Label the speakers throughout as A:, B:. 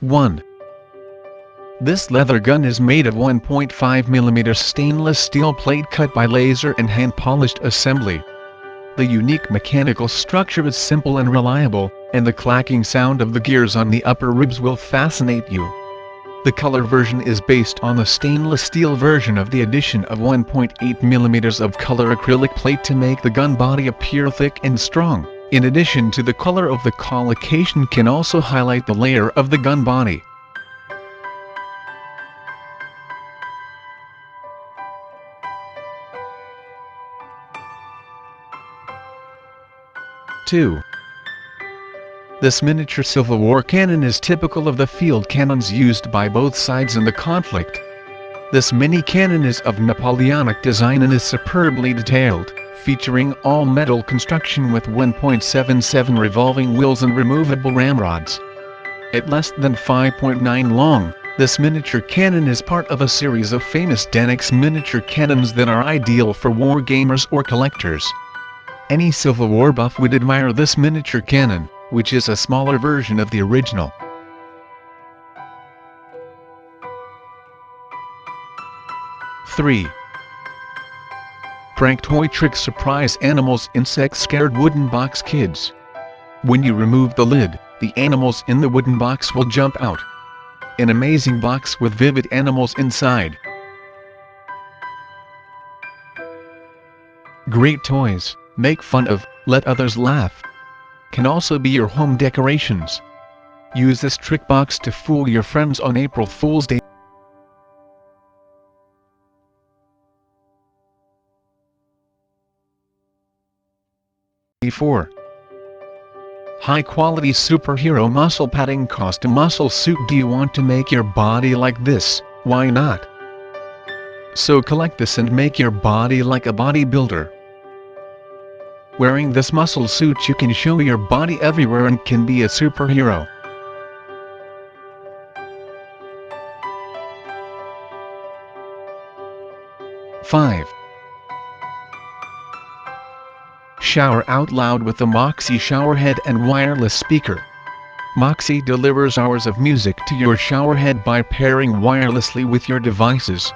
A: 1. This leather gun is made of 1.5mm stainless steel plate cut by laser and hand-polished assembly. The unique mechanical structure is simple and reliable, and the clacking sound of the gears on the upper ribs will fascinate you. The color version is based on the stainless steel version of the addition of 1.8mm of color acrylic plate to make the gun body appear thick and strong. In addition to the color of the collocation can also highlight the layer of the gun body. Two. This miniature Civil War cannon is typical of the field cannons used by both sides in the conflict. This mini cannon is of Napoleonic design and is superbly detailed, featuring all-metal construction with 1.77 revolving wheels and removable ramrods. At less than 5.9 long, this miniature cannon is part of a series of famous Danix miniature cannons that are ideal for war gamers or collectors. Any Civil War buff would admire this miniature cannon, which is a smaller version of the original. 3. Prank toy trick surprise animals insect scared wooden box kids. When you remove the lid, the animals in the wooden box will jump out. An amazing box with vivid animals inside. Great toys, make fun of, let others laugh. Can also be your home decorations. Use this trick box to fool your friends on April Fool's Day. 4. High-quality superhero muscle padding costume muscle suit. Do you want to make your body like this? Why not? So collect this and make your body like a bodybuilder. Wearing this muscle suit you can show your body everywhere and can be a superhero. Five. Shower out loud with the Moxie showerhead and wireless speaker. Moxie delivers hours of music to your showerhead by pairing wirelessly with your devices.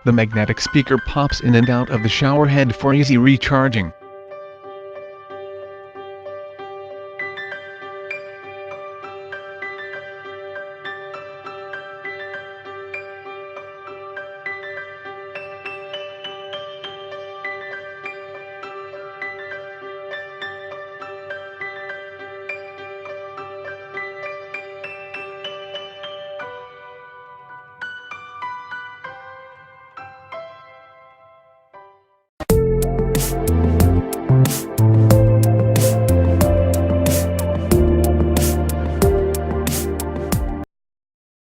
A: The magnetic speaker pops in and out of the showerhead for easy recharging.